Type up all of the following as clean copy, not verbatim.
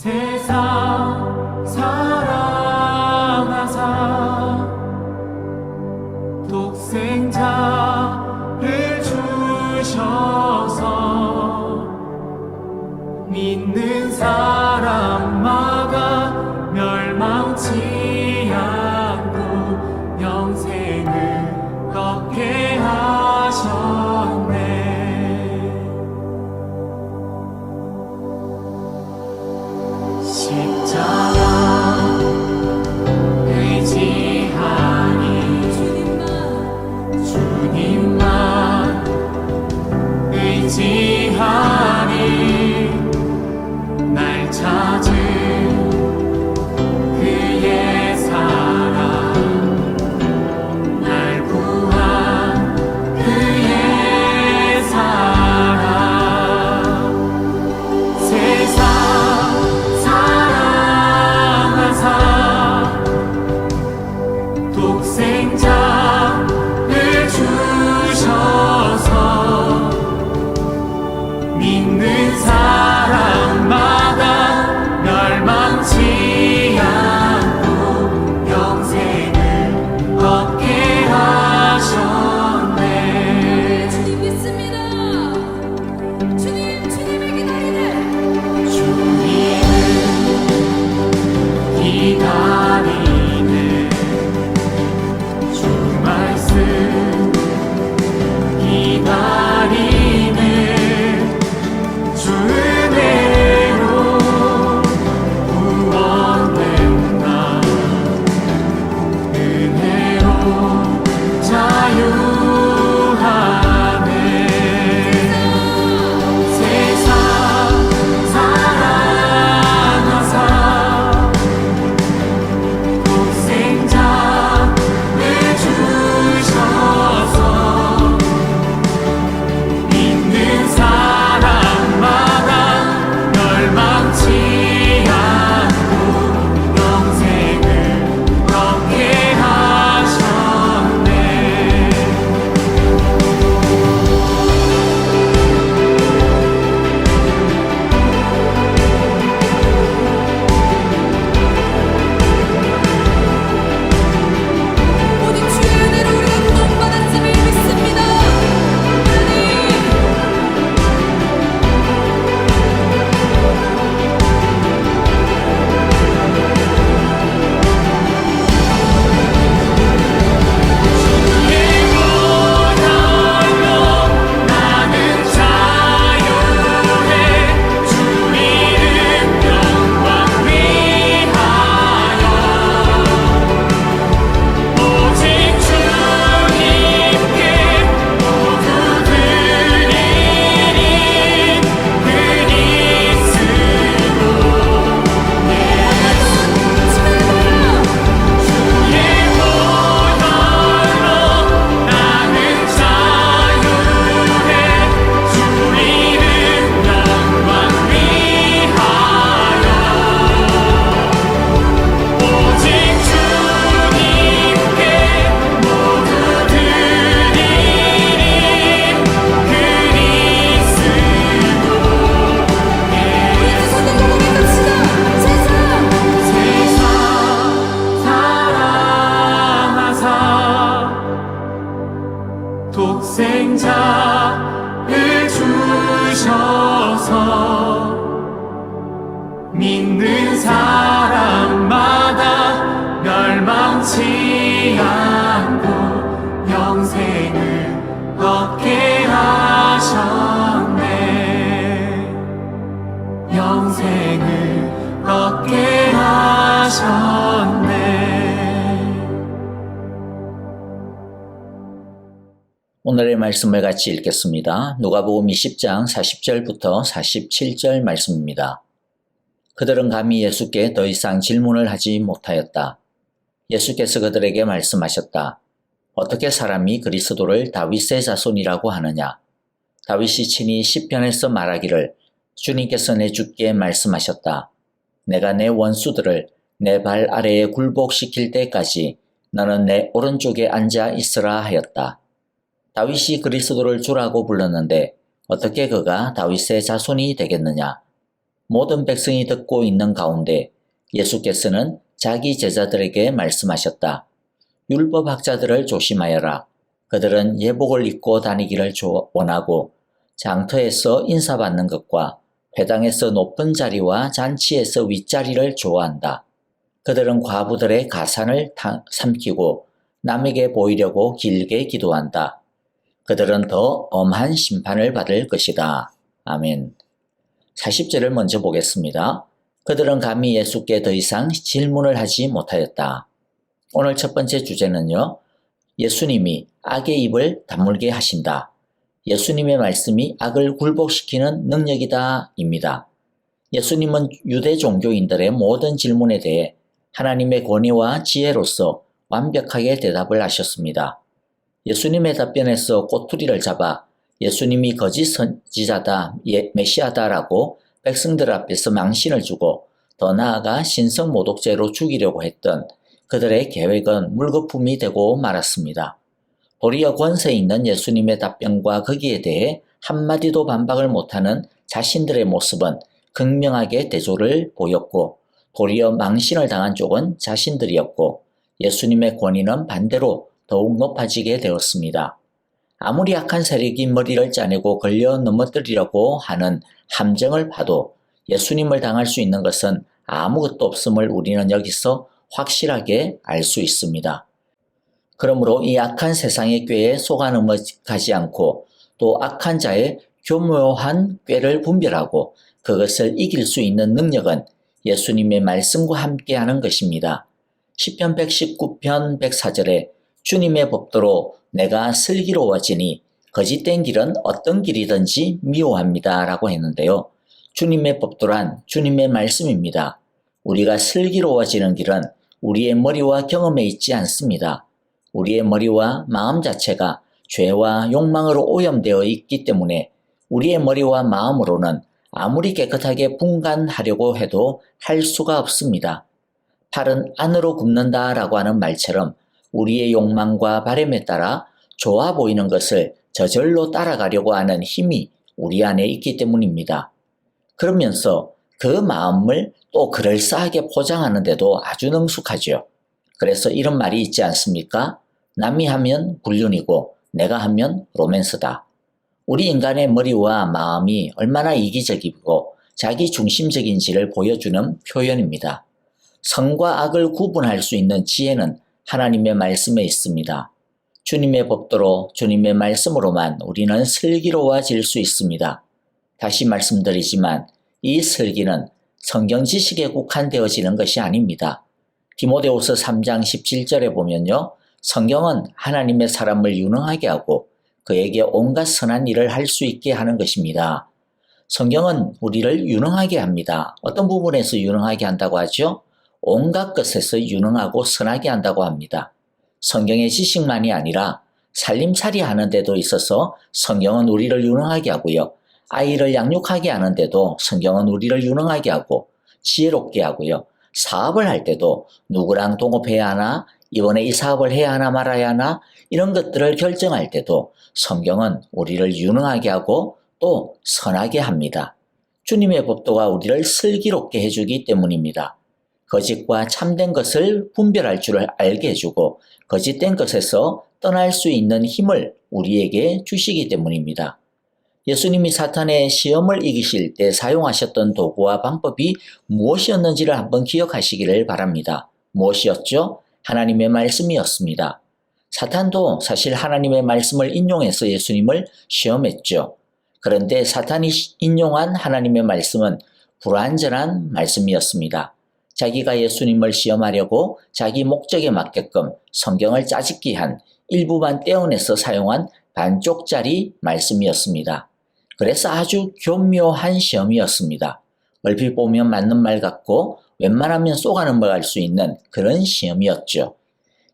세상 사랑하사 독생자를 주셔서 믿는 사람마다 멸망치 않고 영생을 얻게 하셨네. 십자가 의지하니 주님만 의지하니 날 찾은 그의 사랑 날 구한 그의 사랑 세상 사랑하사 독생자를 주셔서 믿는 사람마다 멸망치 않고 영생을 얻게 하셨네. 주님 믿습니다. 주님을 기다리네. 주님을 기다리네. 주 말씀 기다리네. 주 은혜로 구원된다. 은혜로 자유하네. 세상 사랑하사 독생자를 주셔서 믿는 사람마다 멸망치 않고 영생을 얻게 하셨네. 오직 주의 은혜로 우리가 구원받았음을 믿습니다. 나는 자유해. 주 이름 영광 위하여 오직 주님께 모두 드리리. 그리스도 주의 보혈로 나는 자유해. 주 이름 영광 위하여 오직 주님께 모두 드리리. 그리스도 세상 사랑하사 독생자를 주셔서 믿는 사람마다 멸망치 않고 영생을 얻게 하셨네. 영생을 얻게 하셨네. 오늘의 말씀을 같이 읽겠습니다. 누가복음 20장 40절부터 47절 말씀입니다. 그들은 감히 예수께 더 이상 질문을 하지 못하였다. 예수께서 그들에게 말씀하셨다. 어떻게 사람이 그리스도를 다윗의 자손이라고 하느냐? 다윗이 친히 시편에서 말하기를 주님께서 내 주께 말씀하셨다. 내가 내 원수들을 내 발 아래에 굴복시킬 때까지 너는 내 오른쪽에 앉아 있으라 하였다. 다윗이 그리스도를 주라고 불렀는데 어떻게 그가 다윗의 자손이 되겠느냐? 모든 백성이 듣고 있는 가운데 예수께서는 자기 제자들에게 말씀하셨다. 율법학자들을 조심하여라. 그들은 예복을 입고 다니기를 원하고 장터에서 인사받는 것과 회당에서 높은 자리와 잔치에서 윗자리를 좋아한다. 그들은 과부들의 가산을 삼키고 남에게 보이려고 길게 기도한다. 그들은 더 엄한 심판을 받을 것이다. 아멘. 40절을 먼저 보겠습니다. 그들은 감히 예수께 더 이상 질문을 하지 못하였다. 오늘 첫 번째 주제는요. 예수님이 악의 입을 다물게 하신다. 예수님의 말씀이 악을 굴복시키는 능력이다 입니다. 예수님은 유대 종교인들의 모든 질문에 대해 하나님의 권위와 지혜로서 완벽하게 대답을 하셨습니다. 예수님의 답변에서 꼬투리를 잡아 예수님이 거짓 선지자다, 메시아다라고 백성들 앞에서 망신을 주고 더 나아가 신성모독죄로 죽이려고 했던 그들의 계획은 물거품이 되고 말았습니다. 도리어 권세 있는 예수님의 답변과 거기에 대해 한마디도 반박을 못하는 자신들의 모습은 극명하게 대조를 보였고 도리어 망신을 당한 쪽은 자신들이었고 예수님의 권위는 반대로 더욱 높아지게 되었습니다. 아무리 악한 세력이 머리를 짜내고 걸려 넘어뜨리려고 하는 함정을 봐도 예수님을 당할 수 있는 것은 아무것도 없음을 우리는 여기서 확실하게 알 수 있습니다. 그러므로 이 악한 세상의 꾀에 속아 넘어가지 않고 또 악한 자의 교묘한 꾀를 분별하고 그것을 이길 수 있는 능력은 예수님의 말씀과 함께하는 것입니다. 시편 119편 104절에 주님의 법도로 내가 슬기로워지니 거짓된 길은 어떤 길이든지 미워합니다 라고 했는데요. 주님의 법도란 주님의 말씀입니다. 우리가 슬기로워지는 길은 우리의 머리와 경험에 있지 않습니다. 우리의 머리와 마음 자체가 죄와 욕망으로 오염되어 있기 때문에 우리의 머리와 마음으로는 아무리 깨끗하게 분간하려고 해도 할 수가 없습니다. 팔은 안으로 굽는다 라고 하는 말처럼 우리의 욕망과 바람에 따라 좋아 보이는 것을 저절로 따라가려고 하는 힘이 우리 안에 있기 때문입니다. 그러면서 그 마음을 또 그럴싸하게 포장하는데도 아주 능숙하죠. 그래서 이런 말이 있지 않습니까? 남이 하면 불륜이고 내가 하면 로맨스다. 우리 인간의 머리와 마음이 얼마나 이기적이고 자기 중심적인지를 보여주는 표현입니다. 선과 악을 구분할 수 있는 지혜는 하나님의 말씀에 있습니다. 주님의 법도로 주님의 말씀으로만 우리는 슬기로워질 수 있습니다. 다시 말씀드리지만 이 슬기는 성경 지식에 국한되어지는 것이 아닙니다. 디모데후서 3장 17절에 보면요. 성경은 하나님의 사람을 유능하게 하고 그에게 온갖 선한 일을 할 수 있게 하는 것입니다. 성경은 우리를 유능하게 합니다. 어떤 부분에서 유능하게 한다고 하죠? 온갖 것에서 유능하고 선하게 한다고 합니다. 성경의 지식만이 아니라 살림살이 하는 데도 있어서 성경은 우리를 유능하게 하고요. 아이를 양육하게 하는데도 성경은 우리를 유능하게 하고 지혜롭게 하고요. 사업을 할 때도 누구랑 동업해야 하나, 이번에 이 사업을 해야 하나 말아야 하나 이런 것들을 결정할 때도 성경은 우리를 유능하게 하고 또 선하게 합니다. 주님의 법도가 우리를 슬기롭게 해주기 때문입니다. 거짓과 참된 것을 분별할 줄을 알게 해주고 거짓된 것에서 떠날 수 있는 힘을 우리에게 주시기 때문입니다. 예수님이 사탄의 시험을 이기실 때 사용하셨던 도구와 방법이 무엇이었는지를 한번 기억하시기를 바랍니다. 무엇이었죠? 하나님의 말씀이었습니다. 사탄도 사실 하나님의 말씀을 인용해서 예수님을 시험했죠. 그런데 사탄이 인용한 하나님의 말씀은 불완전한 말씀이었습니다. 자기가 예수님을 시험하려고 자기 목적에 맞게끔 성경을 짜집기 한 일부만 떼어내서 사용한 반쪽짜리 말씀이었습니다. 그래서 아주 교묘한 시험이었습니다. 얼핏 보면 맞는 말 같고 웬만하면 쏘가는 말 할 수 있는 그런 시험이었죠.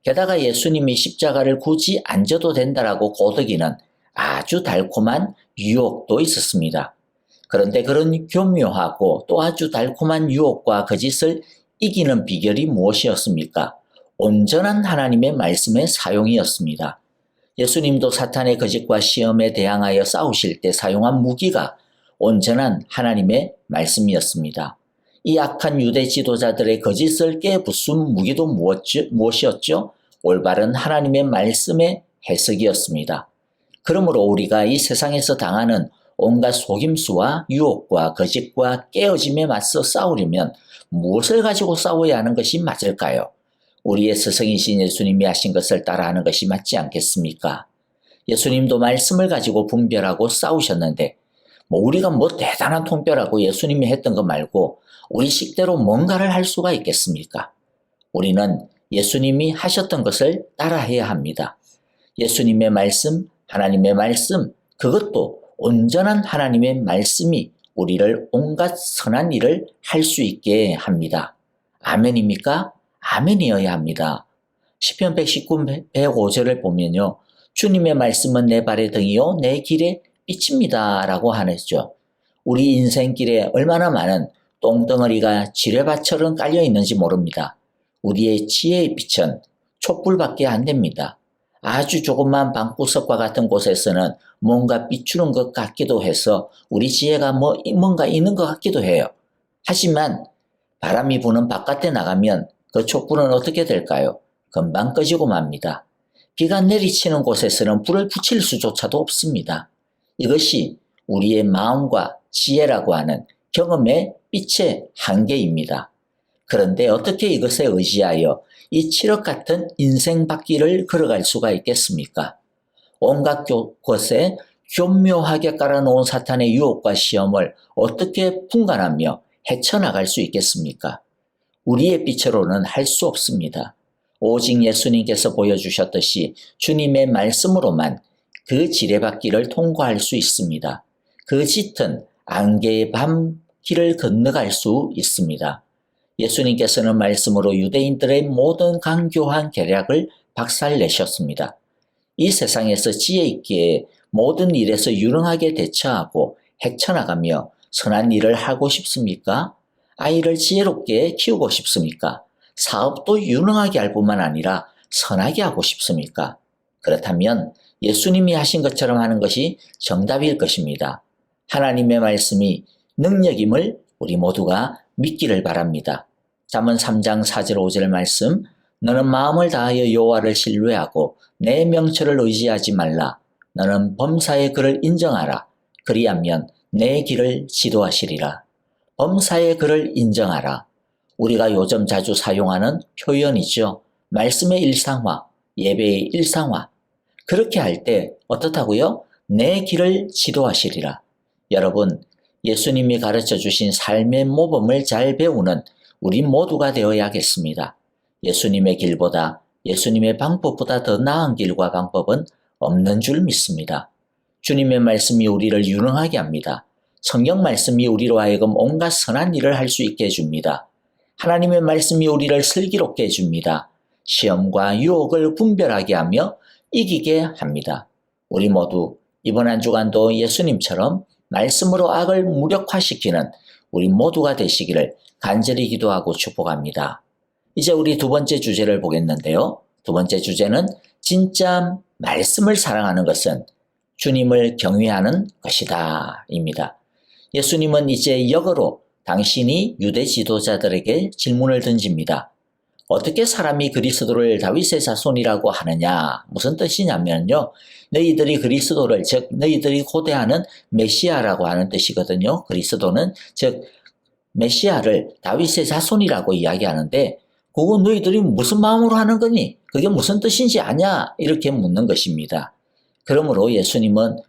게다가 예수님이 십자가를 굳이 안 져도 된다라고 고더기는 아주 달콤한 유혹도 있었습니다. 그런데 그런 교묘하고 또 아주 달콤한 유혹과 거짓을 이기는 비결이 무엇이었습니까? 온전한 하나님의 말씀의 사용이었습니다. 예수님도 사탄의 거짓과 시험에 대항하여 싸우실 때 사용한 무기가 온전한 하나님의 말씀이었습니다. 이 악한 유대 지도자들의 거짓을 깨부순 무기도 무엇이었죠? 올바른 하나님의 말씀의 해석이었습니다. 그러므로 우리가 이 세상에서 당하는 온갖 속임수와 유혹과 거짓과 깨어짐에 맞서 싸우려면 무엇을 가지고 싸워야 하는 것이 맞을까요? 우리의 스승이신 예수님이 하신 것을 따라하는 것이 맞지 않겠습니까? 예수님도 말씀을 가지고 분별하고 싸우셨는데 우리가 대단한 통별하고 예수님이 했던 것 말고 우리 식대로 뭔가를 할 수가 있겠습니까? 우리는 예수님이 하셨던 것을 따라해야 합니다. 예수님의 말씀, 하나님의 말씀, 그것도 온전한 하나님의 말씀이 우리를 온갖 선한 일을 할 수 있게 합니다. 아멘입니까? 아멘이어야 합니다. 시편 119, 105절을 보면요. 주님의 말씀은 내 발의 등이요 내 길의 빛입니다 라고 하죠. 우리 인생길에 얼마나 많은 똥덩어리가 지뢰밭처럼 깔려 있는지 모릅니다. 우리의 지혜의 빛은 촛불밖에 안 됩니다. 아주 조그만 방구석과 같은 곳에서는 뭔가 비추는 것 같기도 해서 우리 지혜가 뭔가 있는 것 같기도 해요. 하지만 바람이 부는 바깥에 나가면 그 촛불은 어떻게 될까요? 금방 꺼지고 맙니다. 비가 내리치는 곳에서는 불을 붙일 수조차도 없습니다. 이것이 우리의 마음과 지혜라고 하는 경험의 빛의 한계입니다. 그런데 어떻게 이것에 의지하여 이 칠흑 같은 인생 바퀴를 걸어갈 수가 있겠습니까? 온갖 곳에 교묘하게 깔아놓은 사탄의 유혹과 시험을 어떻게 분간하며 헤쳐나갈 수 있겠습니까? 우리의 빛으로는 할 수 없습니다. 오직 예수님께서 보여주셨듯이 주님의 말씀으로만 그 지뢰바퀴를 통과할 수 있습니다. 그 짙은 안개의 밤 길을 건너갈 수 있습니다. 예수님께서는 말씀으로 유대인들의 모든 간교한 계략을 박살내셨습니다. 이 세상에서 지혜 있게 모든 일에서 유능하게 대처하고 헤쳐나가며 선한 일을 하고 싶습니까? 아이를 지혜롭게 키우고 싶습니까? 사업도 유능하게 할 뿐만 아니라 선하게 하고 싶습니까? 그렇다면 예수님이 하신 것처럼 하는 것이 정답일 것입니다. 하나님의 말씀이 능력임을 우리 모두가 믿기를 바랍니다. 잠언 3장 4절 5절 말씀, 너는 마음을 다하여 여호와를 신뢰하고 내 명철을 의지하지 말라. 너는 범사의 그를 인정하라. 그리하면 내 길을 지도하시리라. 범사의 그를 인정하라. 우리가 요즘 자주 사용하는 표현이죠. 말씀의 일상화, 예배의 일상화. 그렇게 할 때 어떻다고요? 내 길을 지도하시리라. 여러분, 예수님이 가르쳐 주신 삶의 모범을 잘 배우는 우리 모두가 되어야겠습니다. 예수님의 길보다, 예수님의 방법보다 더 나은 길과 방법은 없는 줄 믿습니다. 주님의 말씀이 우리를 유능하게 합니다. 성경 말씀이 우리로 하여금 온갖 선한 일을 할 수 있게 해줍니다. 하나님의 말씀이 우리를 슬기롭게 해줍니다. 시험과 유혹을 분별하게 하며 이기게 합니다. 우리 모두 이번 한 주간도 예수님처럼 말씀으로 악을 무력화시키는 우리 모두가 되시기를 간절히 기도하고 축복합니다. 이제 우리 두 번째 주제를 보겠는데요. 두 번째 주제는 진짜 말씀을 사랑하는 것은 주님을 경외하는 것이다 입니다. 예수님은 이제 역으로 당신이 유대 지도자들에게 질문을 던집니다. 어떻게 사람이 그리스도를 다윗의 자손이라고 하느냐? 무슨 뜻이냐면요. 너희들이 그리스도를, 즉 너희들이 고대하는 메시아라고 하는 뜻이거든요. 그리스도는 즉 메시아를 다윗의 자손이라고 이야기하는데 그거 너희들이 무슨 마음으로 하는 거니? 그게 무슨 뜻인지 아냐? 이렇게 묻는 것입니다. 그러므로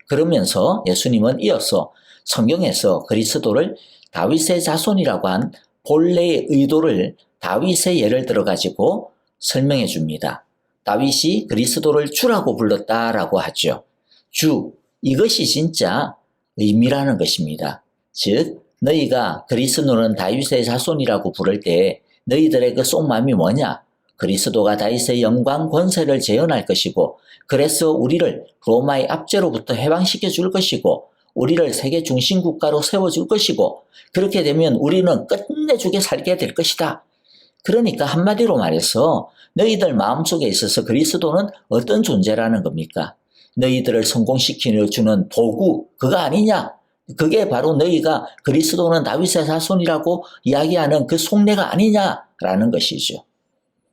그러면서 예수님은 이어서 성경에서 그리스도를 다윗의 자손이라고 한 본래의 의도를 다윗의 예를 들어가지고 설명해 줍니다. 다윗이 그리스도를 주라고 불렀다라고 하죠. 주, 이것이 진짜 의미라는 것입니다. 즉, 너희가 그리스도는 다윗의 자손이라고 부를 때 너희들의 그 속마음이 뭐냐? 그리스도가 다윗의 영광 권세를 재현할 것이고 그래서 우리를 로마의 압제로부터 해방시켜 줄 것이고 우리를 세계 중심 국가로 세워줄 것이고 그렇게 되면 우리는 끝내주게 살게 될 것이다. 그러니까 한마디로 말해서 너희들 마음속에 있어서 그리스도는 어떤 존재라는 겁니까? 너희들을 성공시켜 주는 도구, 그거 아니냐? 그게 바로 너희가 그리스도는 다윗의 자손이라고 이야기하는 그 속내가 아니냐라는 것이죠.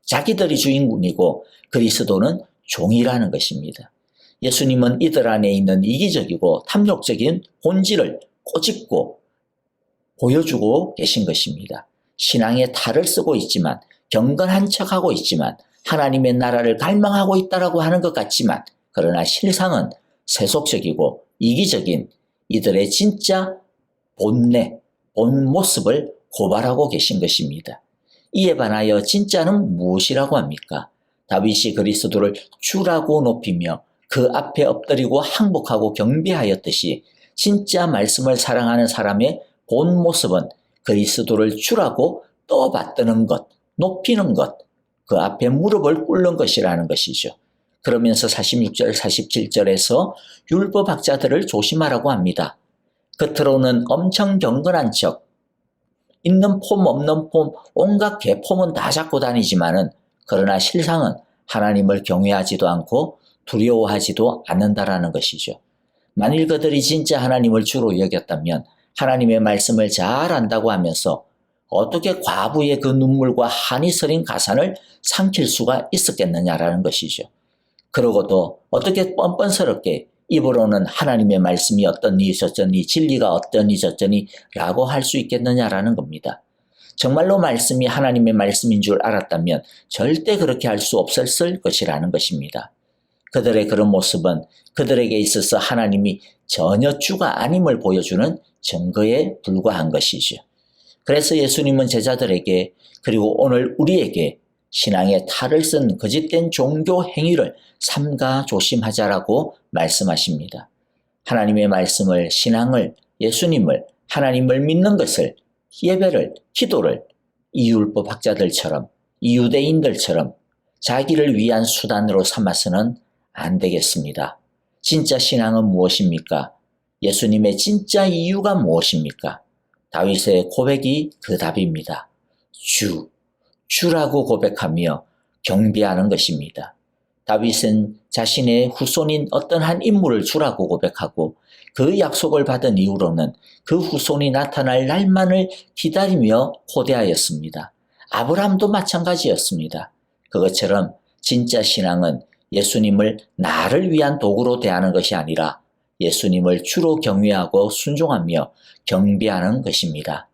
자기들이 주인공이고 그리스도는 종이라는 것입니다. 예수님은 이들 안에 있는 이기적이고 탐욕적인 본질을 꼬집고 보여주고 계신 것입니다. 신앙의 탈을 쓰고 있지만, 경건한 척하고 있지만, 하나님의 나라를 갈망하고 있다라고 하는 것 같지만, 그러나 실상은 세속적이고 이기적인 이들의 진짜 본내, 본 모습을 고발하고 계신 것입니다. 이에 반하여 진짜는 무엇이라고 합니까? 다윗이 그리스도를 주라고 높이며 그 앞에 엎드리고 항복하고 경배하였듯이 진짜 말씀을 사랑하는 사람의 본 모습은 그리스도를 주라고 떠받드는 것, 높이는 것, 그 앞에 무릎을 꿇는 것이라는 것이죠. 그러면서 46절, 47절에서 율법학자들을 조심하라고 합니다. 겉으로는 엄청 경건한 척, 있는 폼 없는 폼 온갖 개폼은 다 잡고 다니지만은 그러나 실상은 하나님을 경외하지도 않고 두려워하지도 않는다라는 것이죠. 만일 그들이 진짜 하나님을 주로 여겼다면 하나님의 말씀을 잘 안다고 하면서 어떻게 과부의 그 눈물과 한이 서린 가산을 삼킬 수가 있었겠느냐라는 것이죠. 그러고도 어떻게 뻔뻔스럽게 입으로는 하나님의 말씀이 어떠니 저쩌니 진리가 어떠니 저쩌니 라고 할 수 있겠느냐라는 겁니다. 정말로 말씀이 하나님의 말씀인 줄 알았다면 절대 그렇게 할 수 없었을 것이라는 것입니다. 그들의 그런 모습은 그들에게 있어서 하나님이 전혀 주가 아님을 보여주는 증거에 불과한 것이죠. 그래서 예수님은 제자들에게 그리고 오늘 우리에게 신앙의 탈을 쓴 거짓된 종교 행위를 삼가 조심하자라고 말씀하십니다. 하나님의 말씀을, 신앙을, 예수님을, 하나님을 믿는 것을, 예배를, 기도를 이율법 학자들처럼, 이유대인들처럼 자기를 위한 수단으로 삼아서는 안 되겠습니다. 진짜 신앙은 무엇입니까? 예수님의 진짜 이유가 무엇입니까? 다윗의 고백이 그 답입니다. 주라고 고백하며 경배하는 것입니다. 다윗은 자신의 후손인 어떤 한 인물을 주라고 고백하고 그 약속을 받은 이후로는 그 후손이 나타날 날만을 기다리며 고대하였습니다. 아브라함도 마찬가지였습니다. 그것처럼 진짜 신앙은 예수님을 나를 위한 도구로 대하는 것이 아니라 예수님을 주로 경외하고 순종하며 경배하는 것입니다.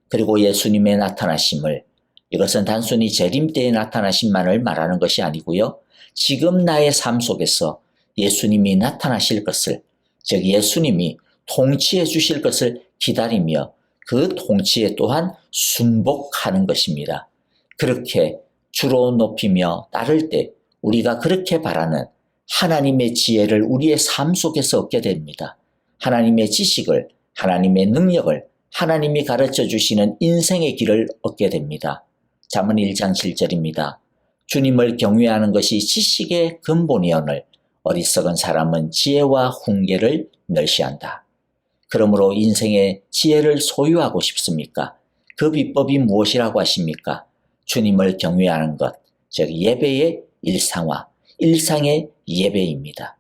그리고 예수님의 나타나심을, 이것은 단순히 재림 때의 나타나심만을 말하는 것이 아니고요. 지금 나의 삶 속에서 예수님이 나타나실 것을, 즉 예수님이 통치해 주실 것을 기다리며 그 통치에 또한 순복하는 것입니다. 그렇게 주로 높이며 따를 때 우리가 그렇게 바라는 하나님의 지혜를 우리의 삶 속에서 얻게 됩니다. 하나님의 지식을, 하나님의 능력을, 하나님이 가르쳐 주시는 인생의 길을 얻게 됩니다. 잠언 1장 7절입니다. 주님을 경외하는 것이 지식의 근본이오늘 어리석은 사람은 지혜와 훈계를 멸시한다. 그러므로 인생의 지혜를 소유하고 싶습니까? 그 비법이 무엇이라고 하십니까? 주님을 경외하는 것, 즉 예배의 일상화, 일상의 예배입니다.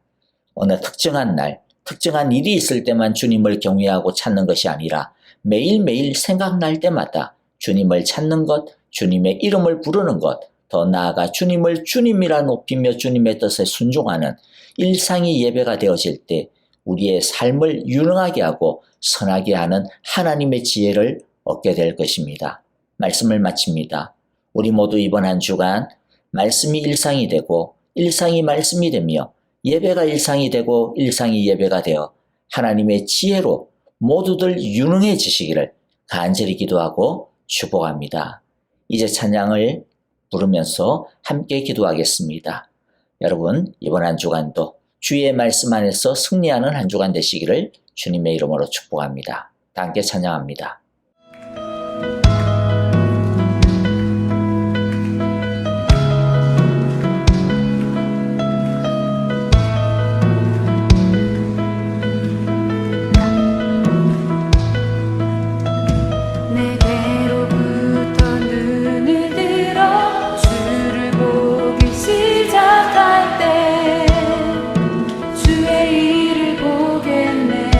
어느 특정한 날, 특정한 일이 있을 때만 주님을 경외하고 찾는 것이 아니라 매일매일 생각날 때마다 주님을 찾는 것, 주님의 이름을 부르는 것, 더 나아가 주님을 주님이라 높이며 주님의 뜻에 순종하는 일상이 예배가 되어질 때 우리의 삶을 유능하게 하고 선하게 하는 하나님의 지혜를 얻게 될 것입니다. 말씀을 마칩니다. 우리 모두 이번 한 주간 말씀이 일상이 되고 일상이 말씀이 되며 예배가 일상이 되고 일상이 예배가 되어 하나님의 지혜로 모두들 유능해지시기를 간절히 기도하고 축복합니다. 이제 찬양을 부르면서 함께 기도하겠습니다. 여러분, 이번 한 주간도 주의 말씀 안에서 승리하는 한 주간 되시기를 주님의 이름으로 축복합니다. 다 함께 찬양합니다. 내게로부터 눈을 들어 주를 보기 시작할 때 주의 일을 보겠네.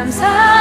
감사